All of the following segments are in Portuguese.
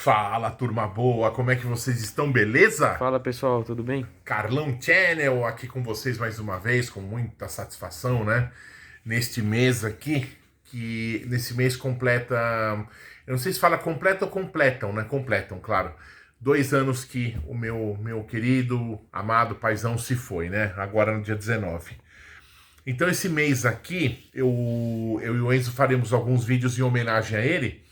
Fala, turma boa, como é que vocês estão, beleza? Fala pessoal, tudo bem? Carlão Channel aqui com vocês mais uma vez, com muita satisfação, né? Neste mês aqui, que nesse mês completa, eu não sei se fala completa ou completam, né? Completam, claro. 2 anos que o meu querido, amado paizão se foi, né? Agora no dia 19. Então esse mês aqui, eu e o Enzo faremos alguns vídeos em homenagem a ele.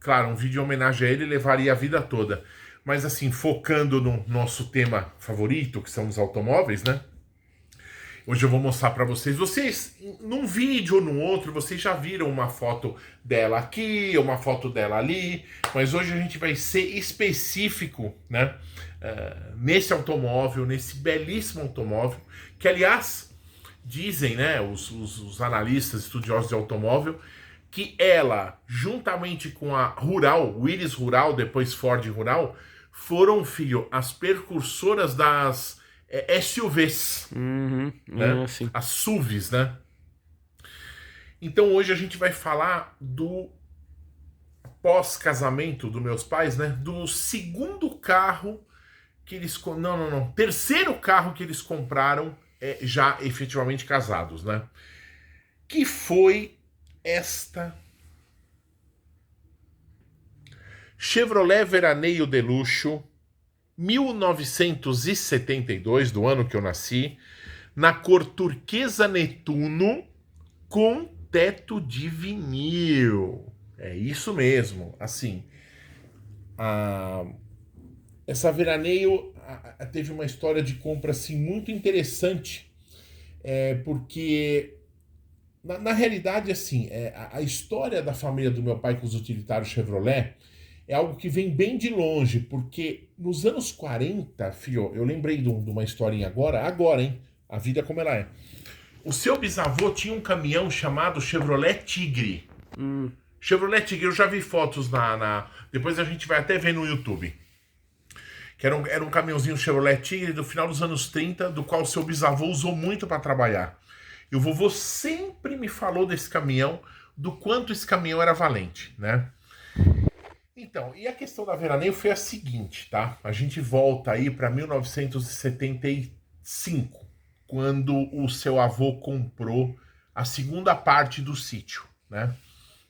Claro, um vídeo em homenagem a ele levaria a vida toda. Mas assim, focando no nosso tema favorito, que são os automóveis, né? Hoje eu vou mostrar para vocês. Vocês, num vídeo ou no outro, vocês já viram uma foto dela aqui, uma foto dela ali. Mas hoje a gente vai ser específico, né? Nesse automóvel, nesse belíssimo automóvel. Que, aliás, dizem, né, os analistas, estudiosos de automóvel, que ela, juntamente com a Rural, Willys Rural, depois Ford Rural, foram, filho, as percursoras das SUVs, né? Sim. As SUVs, né? Então hoje a gente vai falar do pós-casamento dos meus pais, né? Do segundo carro que eles... Não. Terceiro carro que eles compraram já efetivamente casados, né? Que foi esta Chevrolet Veraneio de luxo 1972, do ano que eu nasci, na cor turquesa Netuno, com teto de vinil. É isso mesmo. Assim, essa Veraneio teve uma história de compra assim muito interessante, porque na realidade, assim, a história da família do meu pai com os utilitários Chevrolet é algo que vem bem de longe, porque nos anos 40, filho, eu lembrei de uma historinha agora, hein? A vida como ela é. O seu bisavô tinha um caminhão chamado Chevrolet Tigre. Chevrolet Tigre, eu já vi fotos depois a gente vai até ver no YouTube. Que era um caminhãozinho Chevrolet Tigre do final dos anos 30, do qual o seu bisavô usou muito para trabalhar. E o vovô sempre me falou desse caminhão, do quanto esse caminhão era valente, né? Então, e a questão da Veraneio foi a seguinte, tá? A gente volta aí para 1975, quando o seu avô comprou a segunda parte do sítio, né?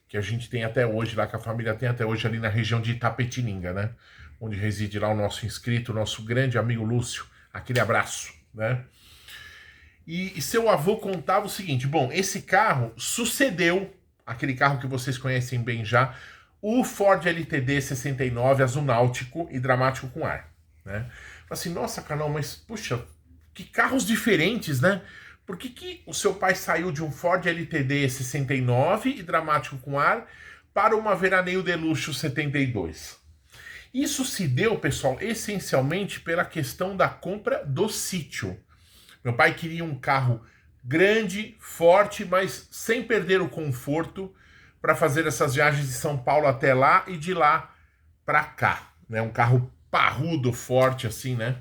Que a gente tem até hoje, lá que a família tem até hoje ali na região de Itapetininga, né? Onde reside lá o nosso inscrito, nosso grande amigo Lúcio. Aquele abraço, né? E seu avô contava o seguinte: bom, esse carro sucedeu aquele carro que vocês conhecem bem já, o Ford LTD 69 azul náutico e dramático com ar, né? Assim, nossa, Carlão, mas puxa, que carros diferentes, né? Por que o seu pai saiu de um Ford LTD 69 e dramático com ar para uma Veraneio de luxo 72? Isso se deu, pessoal, essencialmente pela questão da compra do sítio. Meu pai queria um carro grande, forte, mas sem perder o conforto para fazer essas viagens de São Paulo até lá e de lá para cá, né? Um carro parrudo, forte assim, né?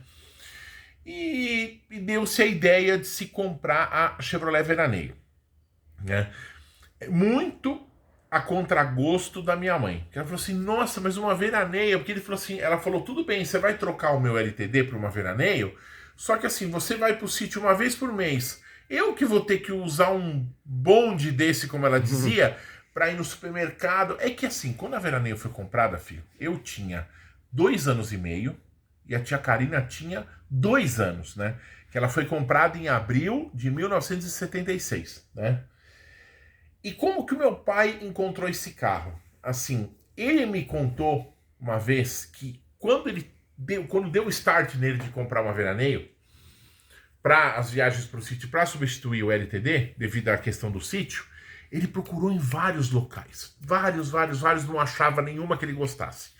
E deu-se a ideia de se comprar a Chevrolet Veraneio, né? Muito a contragosto da minha mãe. Ela falou assim: "Nossa, mas uma Veraneio", porque ele falou assim, ela falou: "Tudo bem, você vai trocar o meu LTD para uma Veraneio, só que assim, você vai pro sítio uma vez por mês. Eu que vou ter que usar um bonde desse, como ela dizia, para ir no supermercado." É que assim, quando a Veraneio foi comprada, filho, eu tinha 2 anos e meio e a tia Karina tinha 2 anos, né? Que ela foi comprada em abril de 1976, né? E como que o meu pai encontrou esse carro? Assim, ele me contou uma vez que quando deu o start nele de comprar uma Veraneio, para as viagens para o sítio, para substituir o LTD, devido à questão do sítio, ele procurou em vários locais. Vários, não achava nenhuma que ele gostasse.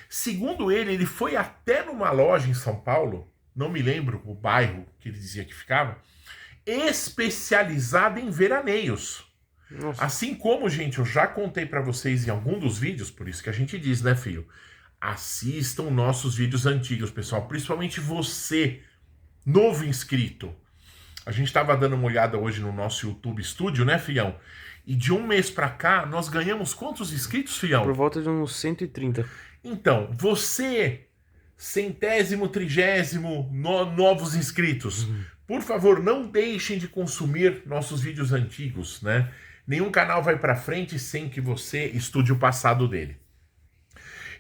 Segundo ele, ele foi até numa loja em São Paulo, não me lembro o bairro que ele dizia que ficava, especializada em veraneios. Nossa. Assim como, gente, eu já contei para vocês em algum dos vídeos, por isso que a gente diz, né, filho? Assistam nossos vídeos antigos, pessoal, principalmente você, novo inscrito. A gente estava dando uma olhada hoje no nosso YouTube Studio, né, filhão? E de um mês pra cá, nós ganhamos quantos inscritos, filhão? Por volta de uns 130. Então, você, centésimo, trigésimo, novos inscritos, por favor, não deixem de consumir nossos vídeos antigos, né? Nenhum canal vai pra frente sem que você estude o passado dele.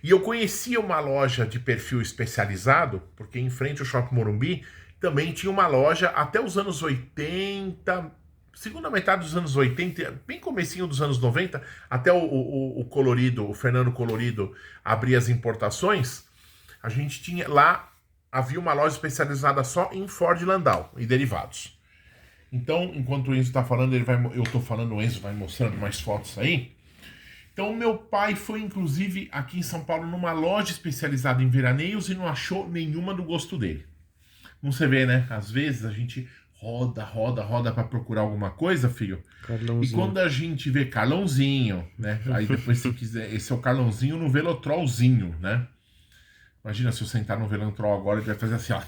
E eu conhecia uma loja de perfil especializado, porque em frente ao Shopping Morumbi também tinha uma loja até os anos 80, segunda metade dos anos 80, bem comecinho dos anos 90, até o Colorido, o Fernando Colorido abrir as importações, a gente tinha lá, havia uma loja especializada só em Ford Landau e derivados. Então, enquanto o Enzo está falando, eu estou falando, o Enzo vai mostrando mais fotos aí. Então, meu pai foi, inclusive, aqui em São Paulo, numa loja especializada em veraneios e não achou nenhuma do gosto dele. Como você vê, né? Às vezes a gente roda para procurar alguma coisa, filho. Carlãozinho. E quando a gente vê Carlãozinho, né? Aí depois, se quiser, esse é o Carlãozinho no Velotrolzinho, né? Imagina se eu sentar no Velotrol agora, ele vai fazer assim, ó.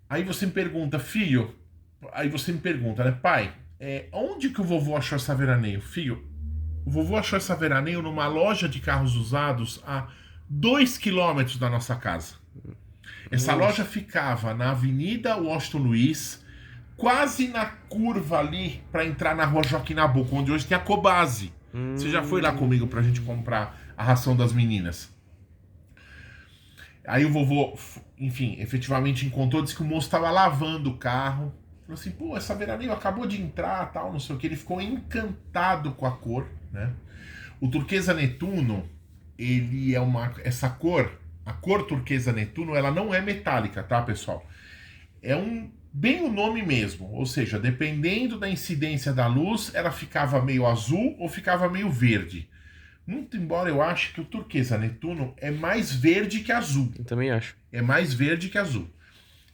Aí você me pergunta, filho, né, pai, onde que o vovô achou essa veraneio? Filho, o vovô achou essa veraneio numa loja de carros usados a 2 quilômetros da nossa casa. Essa loja ficava na Avenida Washington Luiz, quase na curva ali para entrar na Rua Joaquim Nabuco, onde hoje tem a Cobase. Você já foi lá comigo pra gente comprar a ração das meninas. Aí o vovô, enfim, efetivamente encontrou, disse que o moço estava lavando o carro. Falou assim, pô, essa veraneio acabou de entrar, tal, não sei o que. Ele ficou encantado com a cor, né? O turquesa Netuno, ele é essa cor, a cor turquesa Netuno, ela não é metálica, tá, pessoal? É bem o nome mesmo, ou seja, dependendo da incidência da luz, ela ficava meio azul ou ficava meio verde. Muito embora eu ache que o turquesa Netuno é mais verde que azul. Eu também acho. É mais verde que azul.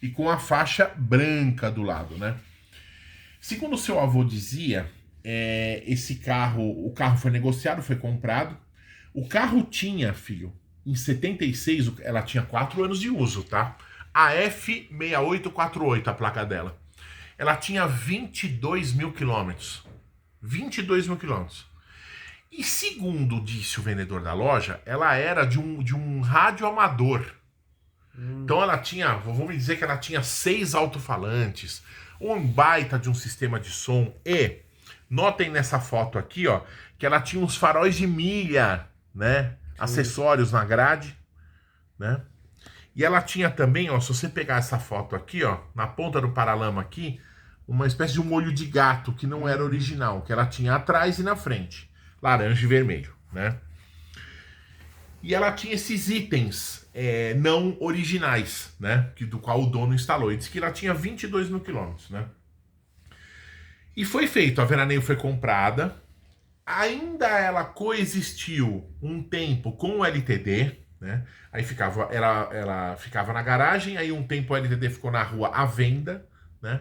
E com a faixa branca do lado, né? Segundo o seu avô dizia, o carro foi negociado, foi comprado. O carro tinha, filho, em 76, ela tinha 4 anos de uso, tá? A F6848, a placa dela. Ela tinha 22 mil quilômetros. 22 mil quilômetros. E segundo disse o vendedor da loja, ela era de um rádio amador. Então ela tinha, vamos dizer que ela tinha 6 alto-falantes, um baita de um sistema de som e, notem nessa foto aqui, ó, que ela tinha uns faróis de milha, né, acessórios na grade, né, e ela tinha também, ó, se você pegar essa foto aqui, ó, na ponta do paralama aqui, uma espécie de um olho de gato que não era original, que ela tinha atrás e na frente, laranja e vermelho, né. E ela tinha esses itens não originais, né? Do qual o dono instalou. E disse que ela tinha 22 mil quilômetros, né? E foi feito, a veraneio foi comprada. Ainda ela coexistiu um tempo com o LTD, né? Aí ela ficava na garagem, aí um tempo o LTD ficou na rua à venda, né?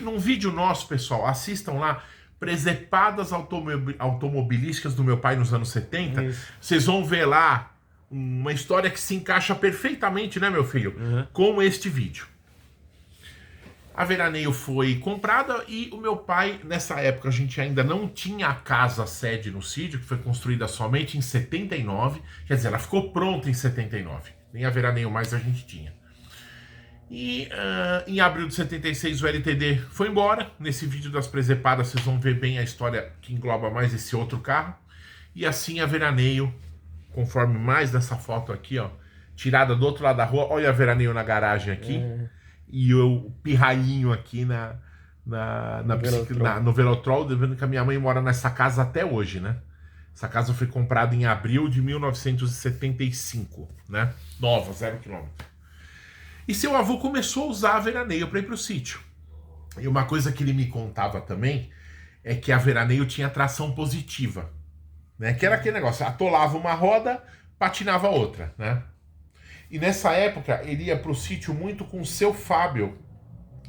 Num vídeo nosso, pessoal, assistam lá, Presepadas automobilísticas do meu pai nos anos 70, vocês vão ver lá uma história que se encaixa perfeitamente, né, meu filho, com este vídeo. A veraneio foi comprada e o meu pai, nessa época, a gente ainda não tinha a casa sede no sítio, que foi construída somente em 79, quer dizer, ela ficou pronta em 79, nem a veraneio mais a gente tinha. E em abril de 76 o LTD foi embora. Nesse vídeo das presepadas vocês vão ver bem a história que engloba mais esse outro carro. E assim a veraneio, conforme mais nessa foto aqui, ó, tirada do outro lado da rua. Olha a veraneio na garagem aqui. E o pirralhinho aqui no Velotrol, vendo que a minha mãe mora nessa casa até hoje, né? Essa casa foi comprada em abril de 1975, né? Nova, 0 quilômetro. E seu avô começou a usar a veraneio para ir para o sítio. E uma coisa que ele me contava também é que a veraneio tinha tração positiva, né? Que era aquele negócio, atolava uma roda, patinava outra, né? E nessa época ele ia para o sítio muito com o seu Fábio,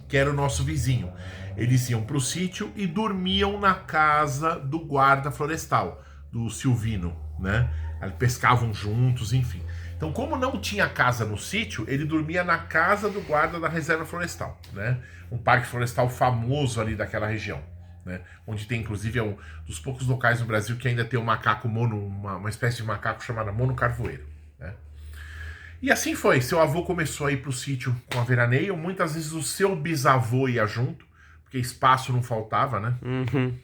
que era o nosso vizinho. Eles iam para o sítio e dormiam na casa do guarda florestal, do Silvino, né? Eles pescavam juntos, enfim. Então, como não tinha casa no sítio, ele dormia na casa do guarda da reserva florestal, né? Um parque florestal famoso ali daquela região, né? Onde tem, inclusive, um dos poucos locais no Brasil que ainda tem um macaco mono, uma espécie de macaco chamada mono carvoeiro, né? E assim foi. Seu avô começou a ir para o sítio com a veraneio. Muitas vezes o seu bisavô ia junto, porque espaço não faltava, né? Uhum.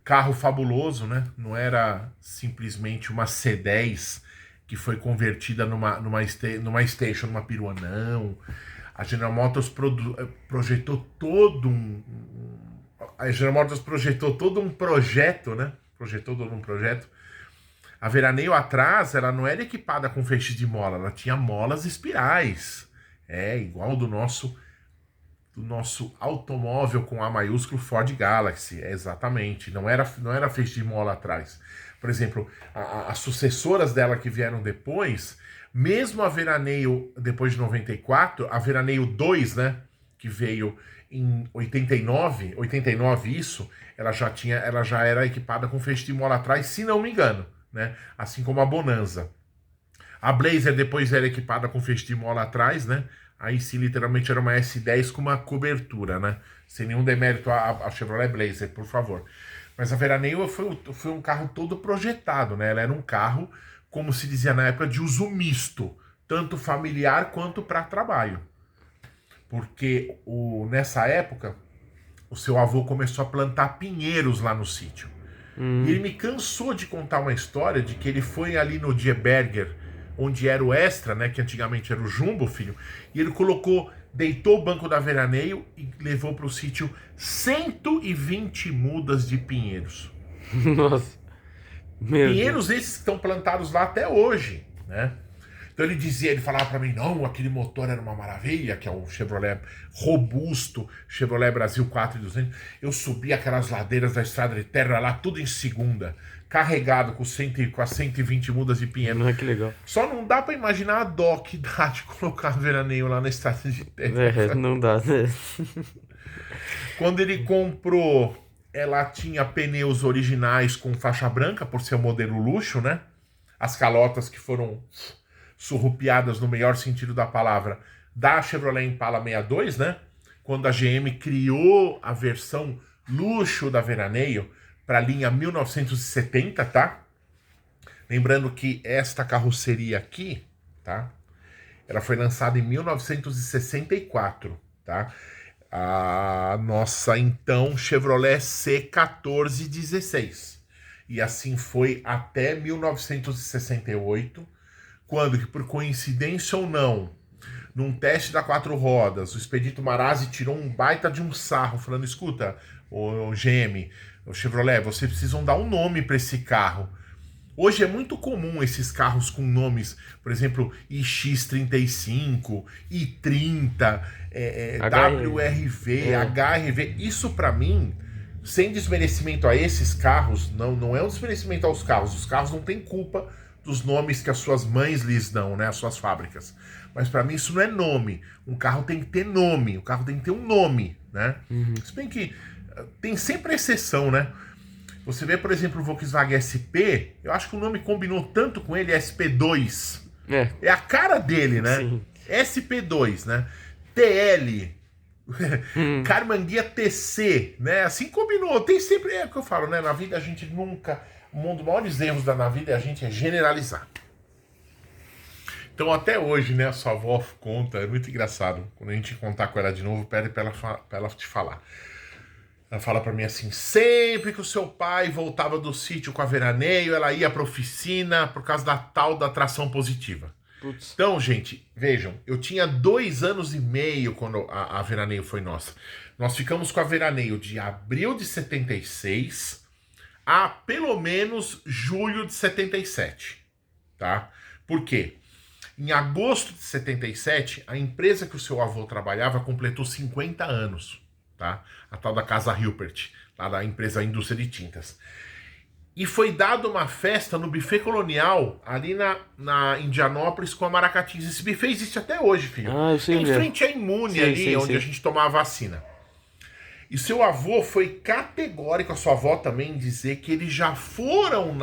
Carro fabuloso, né? Não era simplesmente uma C10 que foi convertida numa station, numa perua, não. A General Motors projetou todo a General Motors projetou todo um projeto, né? Projetou todo um projeto. A veraneio atrás, ela não era equipada com feixes de mola, ela tinha molas espirais. É, igual do nosso automóvel com A maiúsculo Ford Galaxy, exatamente. Não era feixe de mola atrás. Por exemplo, as sucessoras dela que vieram depois, mesmo a Veraneio depois de 94, a Veraneio 2, né, que veio em 89 isso, ela já era equipada com feixe de mola atrás, se não me engano, né? Assim como a Bonanza. A Blazer depois era equipada com feixe de mola atrás, né? Aí sim, literalmente era uma S10 com uma cobertura, né? Sem nenhum demérito a Chevrolet Blazer, por favor. Mas a Veraneio foi um carro todo projetado, né? Ela era um carro, como se dizia na época, de uso misto, tanto familiar quanto para trabalho. Porque nessa época, o seu avô começou a plantar pinheiros lá no sítio. E ele me cansou de contar uma história de que ele foi ali no Dieberger, onde era o Extra, né, que antigamente era o Jumbo, filho, e ele deitou o banco da Veraneio e levou para o sítio 120 mudas de pinheiros. Nossa, meu Pinheiros Deus. esses que estão plantados lá até hoje, né? Então ele falava para mim, não, aquele motor era uma maravilha, que é o Chevrolet robusto, Chevrolet Brasil 4200. Eu subi aquelas ladeiras da estrada de terra lá, tudo em segunda, carregado com as 120 mudas de pinheiro. Ah, que legal. Só não dá para imaginar a dó que dá de colocar veraneio lá na estrada de terra. Não dá, né? Quando ele comprou, ela tinha pneus originais com faixa branca, por ser um modelo luxo, né? As calotas que foram surrupiadas no melhor sentido da palavra da Chevrolet Impala 62, né? Quando a GM criou a versão luxo da Veraneio para a linha 1970, tá? Lembrando que esta carroceria aqui, tá? Ela foi lançada em 1964, tá? A nossa então Chevrolet C1416. E assim foi até 1968, quando que, por coincidência ou não, num teste da quatro rodas, o Expedito Marazzi tirou um baita de um sarro, falando, escuta, o GM, o Chevrolet, vocês precisam dar um nome para esse carro. Hoje é muito comum esses carros com nomes, por exemplo, iX35, i30, WRV, HRV. Isso para mim, sem desmerecimento a esses carros, não é um desmerecimento aos carros. Os carros não têm culpa dos nomes que as suas mães lhes dão, né, as suas fábricas. Mas para mim isso não é nome. Um carro tem que ter nome, o carro tem que ter um nome, né? Se bem que tem sempre exceção, né? Você vê, por exemplo, o Volkswagen SP, eu acho que o nome combinou tanto com ele, SP2. É a cara dele, né? Sim. SP2, né? TL, Carmanguia TC, né? Assim combinou. Tem sempre, é o que eu falo, né? Na vida a gente nunca... Um dos maiores erros na vida é a gente generalizar. Então até hoje, né, a sua avó conta, é muito engraçado. Quando a gente contar com ela de novo, pede pra ela te falar. Ela fala pra mim assim, sempre que o seu pai voltava do sítio com a Veraneio, ela ia pra oficina por causa da tal da atração positiva. Putz. Então, gente, vejam, eu tinha 2 anos e meio quando a Veraneio foi nossa. Nós ficamos com a Veraneio de abril de 76 a pelo menos julho de 77, tá? Por quê? Em agosto de 77, a empresa que o seu avô trabalhava completou 50 anos, tá? A tal da Casa Hilpert, lá da empresa Indústria de Tintas. E foi dada uma festa no buffet colonial, ali na Indianópolis com a Maracatins. Esse buffet existe até hoje, filho. Eu sei Em mesmo. frente à Imune, ali, onde a gente tomava a vacina. E seu avô foi categórico, a sua avó também, em dizer que eles já foram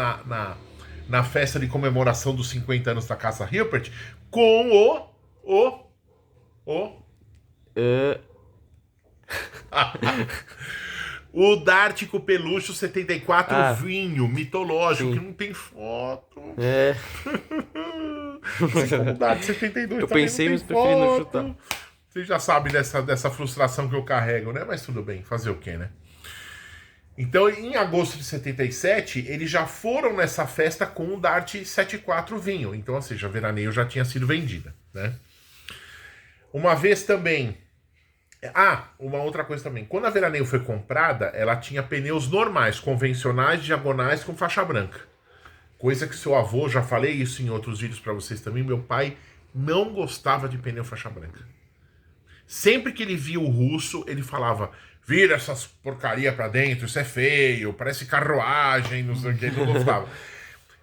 na festa de comemoração dos 50 anos da Casa Hilpert com É, o Dártico Peluche 74 Ah, vinho mitológico, sim. que não tem foto. É. Assim como o Dart 72 Eu também pensei, não mas tem preferi não foto. chutar. Você já sabe dessa frustração que eu carrego, né? Mas tudo bem, fazer o quê, né? Então, em agosto de 77, eles já foram nessa festa com o Dart 74 vinho. Então, ou seja, a Veraneio já tinha sido vendida, né? Uma vez também... uma outra coisa também. Quando a Veraneio foi comprada, ela tinha pneus normais, convencionais, diagonais, com faixa branca. Coisa que seu avô, já falei isso em outros vídeos pra vocês também, meu pai não gostava de pneu faixa branca. Sempre que ele via o russo, ele falava: vira essas porcaria pra dentro, isso é feio, parece carruagem, não sei o que, ele não gostava.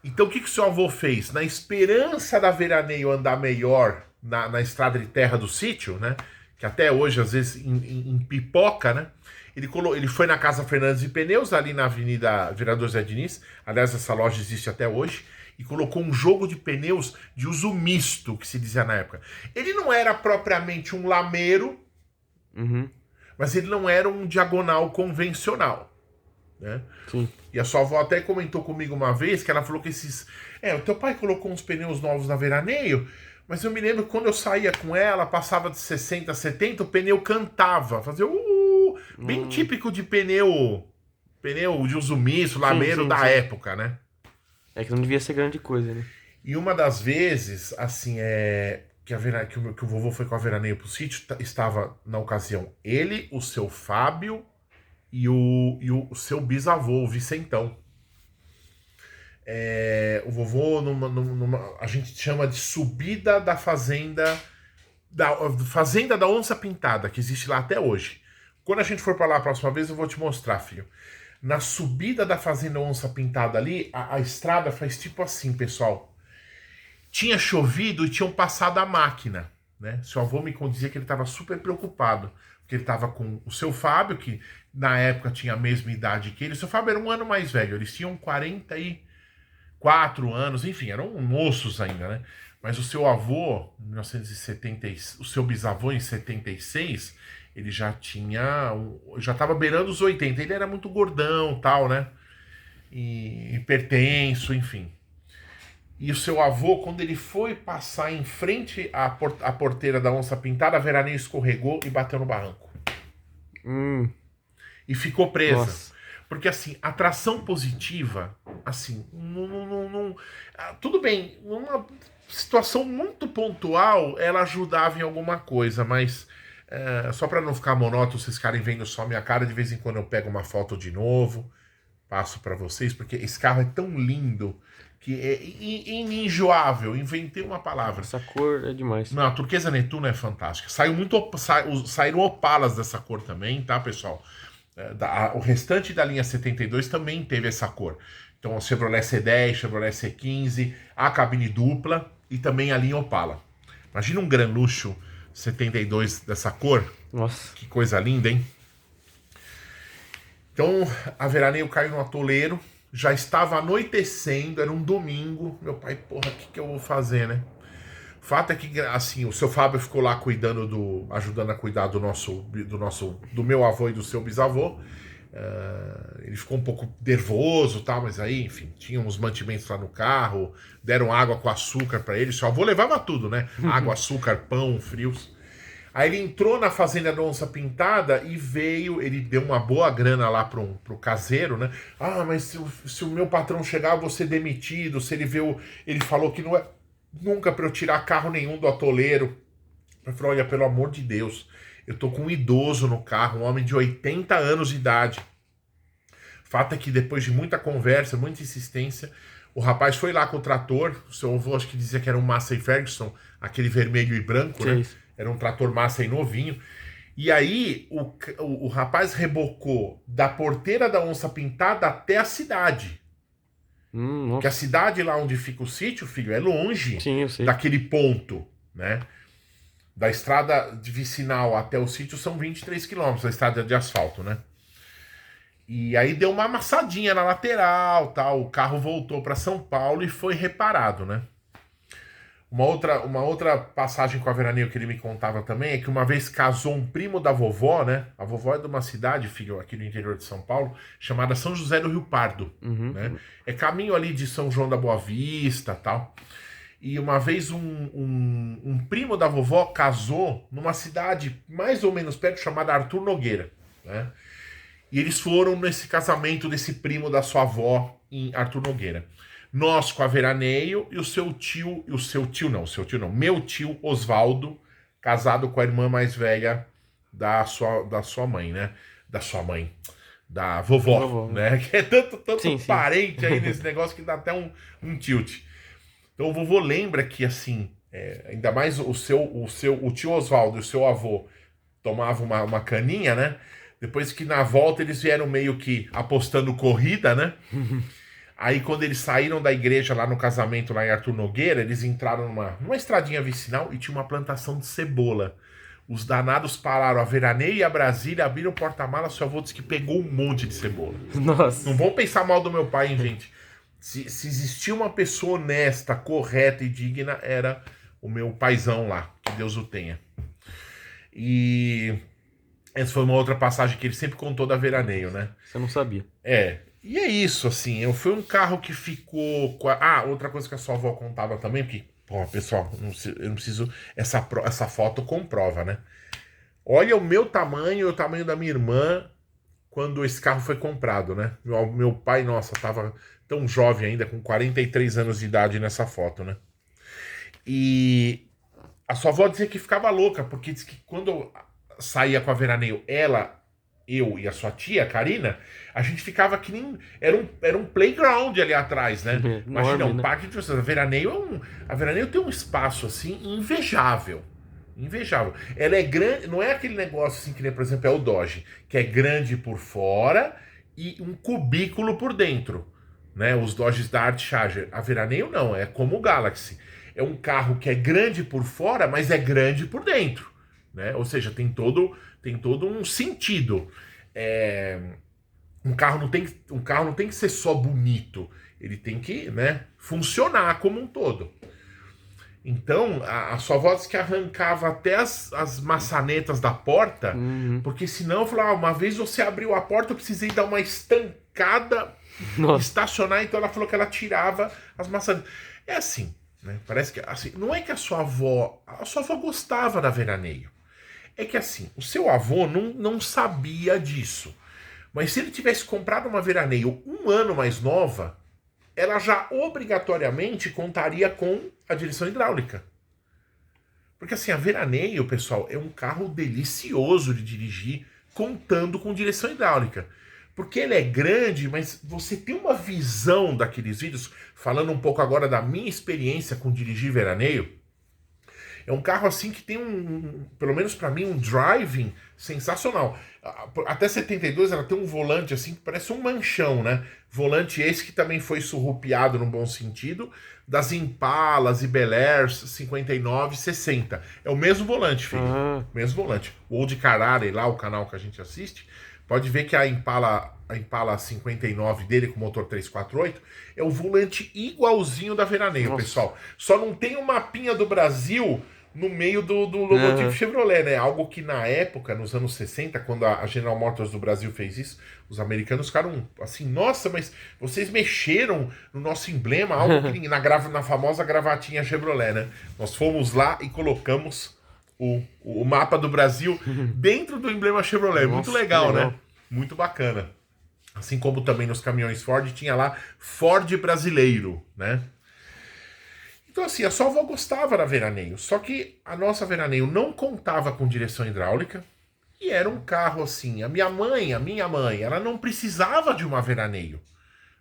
Então o que seu avô fez? Na esperança da Veraneio andar melhor na estrada de terra do sítio, né? Que até hoje, às vezes, em pipoca, né? Ele foi na Casa Fernandes de Pneus, ali na Avenida Vereador Zé Diniz. Aliás, essa loja existe até hoje. E colocou um jogo de pneus de uso misto, que se dizia na época. Ele não era propriamente um lameiro, Uhum. mas ele não era um diagonal convencional, né? Sim. E a sua avó até comentou comigo uma vez que ela falou que o teu pai colocou uns pneus novos na Veraneio, mas eu me lembro que quando eu saía com ela, passava de 60 a 70, o pneu cantava, fazia bem típico de pneu de uso misto, lameiro sim, da sim. época, né? É que não devia ser grande coisa, né? E uma das vezes, assim, que o vovô foi com a Veraneio pro sítio, estava, na ocasião, ele, o seu Fábio e o seu bisavô, o Vicentão. O vovô, a gente chama de subida da fazenda da Onça Pintada, que existe lá até hoje. Quando a gente for para lá a próxima vez, eu vou te mostrar, filho. Na subida da fazenda Onça Pintada ali, a estrada faz tipo assim, pessoal. Tinha chovido e tinham passado a máquina, né? Seu avô me dizia que ele estava super preocupado, porque ele estava com o seu Fábio, que na época tinha a mesma idade que ele. O seu Fábio era um ano mais velho, eles tinham 44 anos, enfim, eram moços ainda, né? Mas o seu avô, em 1970, o seu bisavô em 76, ele já já estava beirando os 80. Ele era muito gordão, tal, né? E hipertenso, enfim. E o seu avô, quando ele foi passar em frente à porteira da Onça Pintada, a Veraneio escorregou e bateu no barranco. E ficou presa. Nossa. Porque, assim, atração positiva, assim, tudo bem, numa situação muito pontual, ela ajudava em alguma coisa, mas só para não ficar monótono, vocês ficarem vendo só minha cara, de vez em quando eu pego uma foto de novo, passo para vocês, porque esse carro é tão lindo que é inenjoável. Inventei uma palavra. Essa cor é demais. Não, a turquesa Netuno é fantástica. Saíram opalas dessa cor também, tá, pessoal? O restante da linha 72 também teve essa cor. Então, o Chevrolet C10, Chevrolet C15, a cabine dupla e também a linha Opala. Imagina um Gran Luxo 72 dessa cor. Nossa. Que coisa linda, hein? Então, a Veraneio caiu no atoleiro. Já estava anoitecendo, era um domingo. Meu pai, porra, o que eu vou fazer, né? O fato é que, assim, o seu Fábio ficou lá ajudando a cuidar do meu avô e do seu bisavô. Ele ficou um pouco nervoso, tal, mas aí, enfim, tinha uns mantimentos lá no carro, deram água com açúcar para ele. Seu avô levava tudo, né? Água, açúcar, pão, frios. Aí ele entrou na fazenda da Onça Pintada e ele deu uma boa grana lá pro caseiro, né? Ah, mas se o meu patrão chegar, eu vou ser demitido. Se ele ele falou que não é nunca para eu tirar carro nenhum do atoleiro. Eu falei, olha, pelo amor de Deus, eu tô com um idoso no carro, um homem de 80 anos de idade. Fato é que depois de muita conversa, muita insistência, o rapaz foi lá com o trator. O seu avô acho que dizia que era um Massey Ferguson, aquele vermelho e branco, né? Isso. Era um trator Massey novinho. E aí o rapaz rebocou da porteira da Onça Pintada até a cidade. Porque a Nossa. cidade lá onde fica o sítio, filho, é longe Sim, eu sei. daquele ponto, né? Da estrada vicinal até o sítio são 23 quilômetros, a estrada de asfalto, né? E aí deu uma amassadinha na lateral, tal. O carro voltou para São Paulo e foi reparado, né? Uma outra passagem com a veraneio que ele me contava também é que uma vez casou um primo da vovó, né? A vovó é de uma cidade, filho, aqui no interior de São Paulo, chamada São José do Rio Pardo, né? É caminho ali de São João da Boa Vista, tal. E uma vez um primo da vovó casou numa cidade mais ou menos perto chamada Arthur Nogueira, né? E eles foram nesse casamento desse primo da sua avó em Arthur Nogueira. Nós com a veraneio e o seu tio não, meu tio Osvaldo, casado com a irmã mais velha da sua mãe, né? Da sua mãe, da vovó, né? Que é tanto Sim, parente aí nesse negócio que dá até um tilt. Então o vovô lembra que, assim, ainda mais o tio Osvaldo e o seu avô tomavam uma caninha, né? Depois que na volta eles vieram meio que apostando corrida, né? Aí quando eles saíram da igreja lá no casamento, lá em Arthur Nogueira, eles entraram numa estradinha vicinal e tinha uma plantação de cebola. Os danados pararam a veraneio e a Brasília, abriram o porta-mala, seu avô disse que pegou um monte de cebola. Nossa. Não vão pensar mal do meu pai, hein, gente? Se existia uma pessoa honesta, correta e digna, era o meu paizão lá, que Deus o tenha. E essa foi uma outra passagem que ele sempre contou da veraneio, né? Você não sabia. E é isso, assim, foi um carro que ficou... outra coisa que a sua avó contava também, porque, pô, pessoal, eu não preciso... Essa foto comprova, né? Olha o meu tamanho e o tamanho da minha irmã quando esse carro foi comprado, né? Meu pai, nossa, tava tão jovem ainda, com 43 anos de idade nessa foto, né? E a sua avó dizia que ficava louca, porque diz que quando saía com a veraneio, eu e a sua tia, Karina, a gente ficava que nem... Era um playground ali atrás, né? Imagina, um parque de diversões. A veraneio tem um espaço, assim, invejável. Invejável. Ela é grande, não é aquele negócio assim que nem, por exemplo, é o Dodge, que é grande por fora e um cubículo por dentro, né? Os Dodges da Art Charger. A veraneio não, é como o Galaxy. É um carro que é grande por fora, mas é grande por dentro, né? Ou seja, tem todo um sentido. Um carro não tem que ser só bonito, ele tem que, né, funcionar como um todo. Então, a sua avó disse que arrancava até as maçanetas da porta, porque senão, eu falava, uma vez você abriu a porta, eu precisei dar uma estancada, estacionar, então ela falou que ela tirava as maçanetas. É assim, né? Parece que, assim, não é que a sua avó gostava da veraneio. É que, assim, o seu avô não sabia disso. Mas se ele tivesse comprado uma veraneio um ano mais nova, ela já obrigatoriamente contaria com a direção hidráulica. Porque assim, a veraneio, pessoal, é um carro delicioso de dirigir, contando com direção hidráulica. Porque ele é grande, mas você tem uma visão daqueles vídeos, falando um pouco agora da minha experiência com dirigir veraneio. É um carro assim que tem pelo menos para mim, um driving sensacional. Até 72 ela tem um volante assim que parece um manchão, né? Volante esse que também foi surrupiado no bom sentido das Impalas e Bel Airs 59 e 60. É o mesmo volante, filho. Mesmo volante. O Old Carrari lá, o canal que a gente assiste, pode ver que a Impala 59 dele com motor 348 é o volante igualzinho da veraneio, pessoal. Só não tem o mapinha do Brasil no meio do logotipo Chevrolet, né? Algo que na época, nos anos 60, quando a General Motors do Brasil fez isso, os americanos ficaram assim, nossa, mas vocês mexeram no nosso emblema, algo que na famosa gravatinha Chevrolet, né? Nós fomos lá e colocamos o mapa do Brasil dentro do emblema Chevrolet. Nossa, muito legal, né? Muito bacana. Assim como também nos caminhões Ford tinha lá Ford brasileiro, né? Então assim, a sua avó gostava da veraneio, só que a nossa veraneio não contava com direção hidráulica e era um carro assim, a minha mãe, ela não precisava de uma veraneio,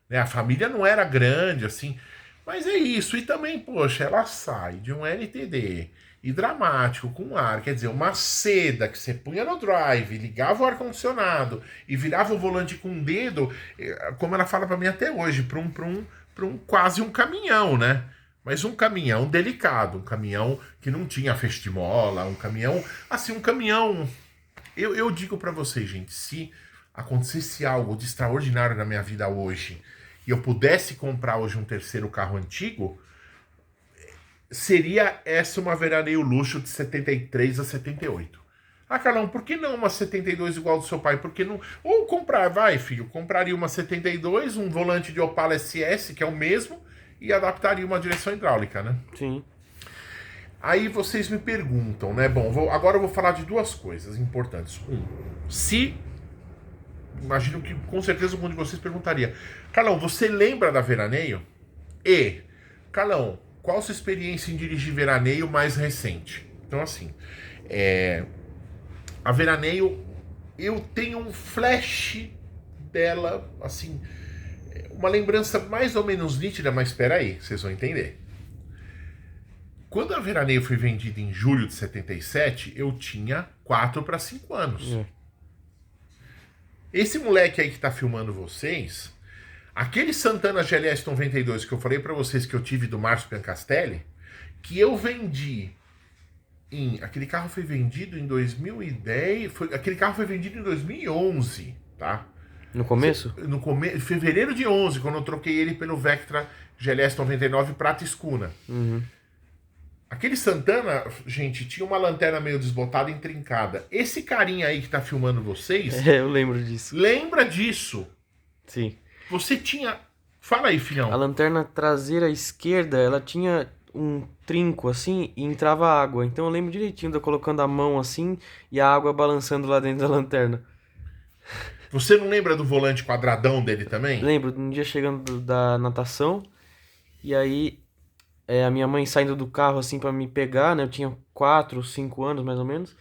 né? A família não era grande assim, mas é isso. E também, poxa, ela sai de um LTD e dramático com ar, quer dizer, uma seda que você punha no drive, ligava o ar-condicionado e virava o volante com um dedo, como ela fala para mim até hoje, para quase um caminhão, né? Mas um caminhão delicado, um caminhão que não tinha festimola, um caminhão, assim, um caminhão... Eu digo para vocês, gente, se acontecesse algo de extraordinário na minha vida hoje e eu pudesse comprar hoje um terceiro carro antigo, seria essa uma veraneio luxo de 73 a 78. Ah, Carlão, por que não uma 72 igual do seu pai? Por que não... Ou comprar, vai, filho, compraria uma 72, um volante de Opala SS, que é o mesmo, e adaptaria uma direção hidráulica, né? Sim. Aí vocês me perguntam, né? Bom, agora eu vou falar de duas coisas importantes. Se... Imagino que com certeza algum de vocês perguntaria: Carlão, você lembra da veraneio? E, Carlão, qual a sua experiência em dirigir veraneio mais recente? Então, assim, a veraneio, eu tenho um flash dela, assim, uma lembrança mais ou menos nítida, mas espera aí, vocês vão entender. Quando a veraneio foi vendida em julho de 77, eu tinha 4 para 5 anos. Esse moleque aí que tá filmando vocês, aquele Santana GLS 92 que eu falei para vocês que eu tive do Márcio Piancastelli, que eu vendi aquele carro foi vendido em 2010, aquele carro foi vendido em 2011, tá? No começo? No fevereiro de 11, quando eu troquei ele pelo Vectra GLS 99 prata escuna. Uhum. Aquele Santana, gente, tinha uma lanterna meio desbotada e intrincada. Esse carinha aí que tá filmando vocês... Eu lembro disso. Lembra disso? Sim. Você tinha... Fala aí, filhão. A lanterna traseira esquerda, ela tinha um trinco assim e entrava água. Então eu lembro direitinho de eu colocando a mão assim e a água balançando lá dentro da lanterna. Você não lembra do volante quadradão dele também? Lembro, um dia chegando da natação e aí a minha mãe saindo do carro assim pra me pegar, né? Eu tinha 4, 5 anos mais ou menos,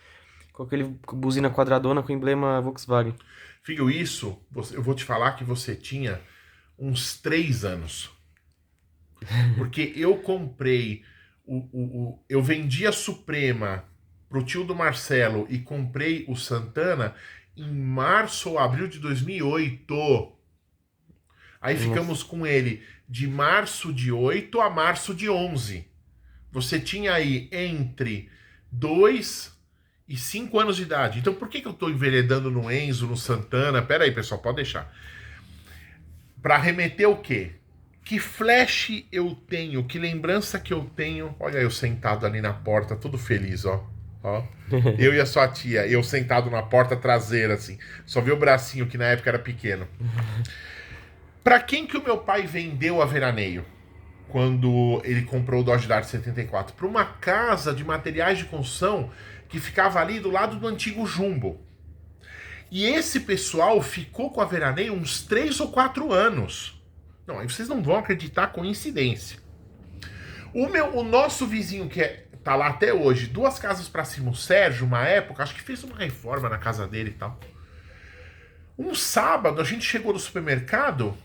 com aquele buzina quadradona com emblema Volkswagen. Filho, isso, eu vou te falar que você tinha uns 3 anos. Porque eu comprei, eu vendi a Suprema pro tio do Marcelo e comprei o Santana em março ou abril de 2008. Aí ficamos com ele de março de 8 a março de 11. Você tinha aí entre 2 e 5 anos de idade. Então por que eu tô enveredando no Enzo, no Santana? Pera aí, pessoal, pode deixar. Pra remeter o quê? Que flash eu tenho, que lembrança que eu tenho. Olha eu sentado ali na porta, todo feliz, ó. Ó. Eu e a sua tia, eu sentado na porta traseira, assim. Só vi o bracinho, que na época era pequeno. Pra quem que o meu pai vendeu a veraneio? Quando ele comprou o Dodge Dart 74? Pra uma casa de materiais de construção que ficava ali do lado do antigo Jumbo. E esse pessoal ficou com a veraneio uns 3 ou 4 anos. Não, aí vocês não vão acreditar, coincidência. O nosso vizinho, que tá lá até hoje, 2 casas pra cima, o Sérgio, uma época, acho que fez uma reforma na casa dele e tal. Um sábado, a gente chegou no supermercado,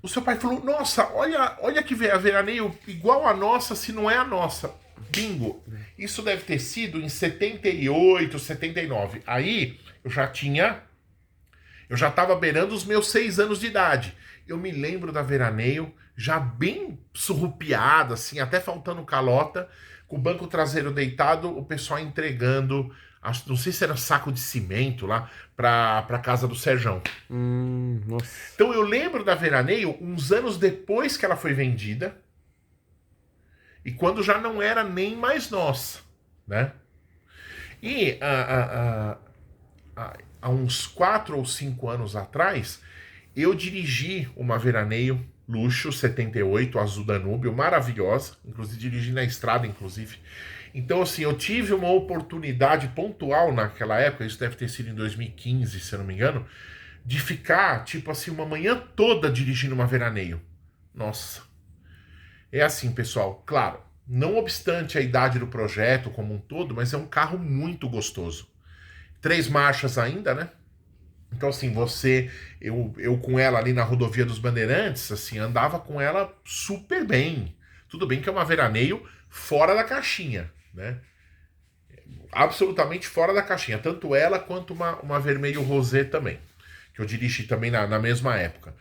o seu pai falou: nossa, olha que a veraneio igual a nossa, se não é a nossa. Bingo. Isso deve ter sido em 78, 79. Aí, eu já tava beirando os meus 6 anos de idade. Eu me lembro da veraneio, já bem surrupiada, assim, até faltando calota, com o banco traseiro deitado, o pessoal entregando, não sei se era saco de cimento lá, pra casa do Serjão. Nossa. Então eu lembro da veraneio uns anos depois que ela foi vendida, e quando já não era nem mais nossa, né? E há uns 4 ou 5 anos atrás, eu dirigi uma veraneio luxo 78, azul Danúbio, maravilhosa, inclusive dirigi na estrada, inclusive. Então, assim, eu tive uma oportunidade pontual naquela época, isso deve ter sido em 2015, se eu não me engano, de ficar, tipo assim, uma manhã toda dirigindo uma veraneio. Nossa. É assim, pessoal, claro, não obstante a idade do projeto como um todo, mas é um carro muito gostoso. 3 marchas ainda, né? Então, assim, eu com ela ali na rodovia dos Bandeirantes, assim, andava com ela super bem. Tudo bem que é uma veraneio fora da caixinha, né? Absolutamente fora da caixinha. Tanto ela quanto uma vermelho rosé também, que eu dirigi também na mesma época.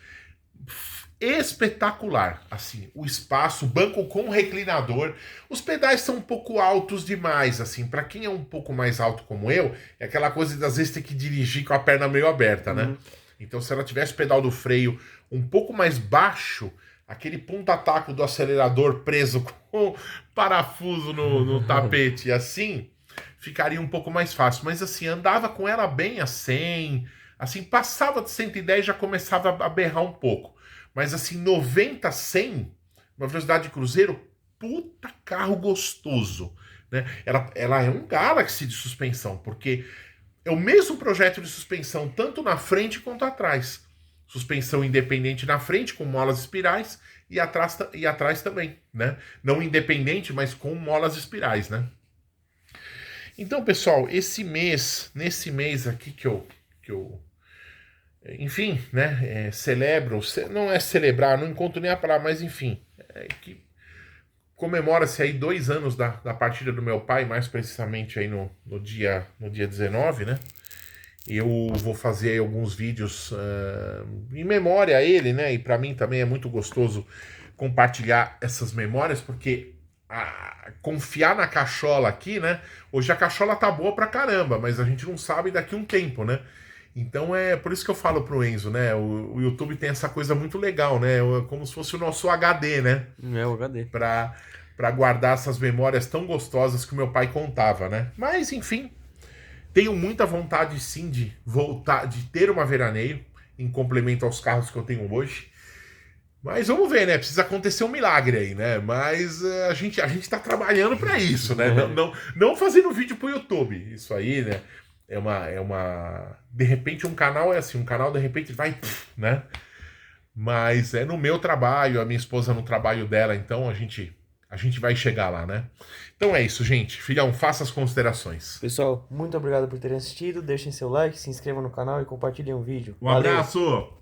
Espetacular, assim, o espaço, banco com reclinador. Os pedais são um pouco altos demais, assim, para quem é um pouco mais alto como eu, é aquela coisa de às vezes ter que dirigir com a perna meio aberta, né? Então, se ela tivesse o pedal do freio um pouco mais baixo, aquele ponta-taco do acelerador preso com o parafuso no tapete assim, ficaria um pouco mais fácil. Mas assim, andava com ela bem a 100, assim, passava de 110 já começava a berrar um pouco. Mas assim, 90, 100, uma velocidade de cruzeiro, puta carro gostoso, né? Ela é um Galaxy de suspensão, porque é o mesmo projeto de suspensão, tanto na frente quanto atrás. Suspensão independente na frente, com molas espirais, e atrás também, né? Não independente, mas com molas espirais, né? Então, pessoal, nesse mês aqui que eu enfim, né, celebro, não é celebrar, não encontro nem a palavra, mas enfim, que comemora-se aí 2 anos da partida do meu pai, mais precisamente aí no dia 19, né? Eu vou fazer aí alguns vídeos em memória a ele, né? E para mim também é muito gostoso compartilhar essas memórias, porque confiar na cachola aqui, né? Hoje a cachola tá boa pra caramba, mas a gente não sabe daqui um tempo, né? Então é por isso que eu falo pro Enzo, né? O YouTube tem essa coisa muito legal, né? Como se fosse o nosso HD, né? É o HD. Pra guardar essas memórias tão gostosas que o meu pai contava, né? Mas, enfim, tenho muita vontade, sim, de voltar, de ter uma veraneio, em complemento aos carros que eu tenho hoje. Mas vamos ver, né? Precisa acontecer um milagre aí, né? Mas a gente tá trabalhando para isso, né? Não fazendo vídeo pro YouTube. Isso aí, né? De repente um canal é assim, um canal de repente vai, né? Mas é no meu trabalho, a minha esposa no trabalho dela, então a gente vai chegar lá, né? Então é isso, gente. Filhão, faça as considerações. Pessoal, muito obrigado por terem assistido. Deixem seu like, se inscrevam no canal e compartilhem o vídeo. Um abraço!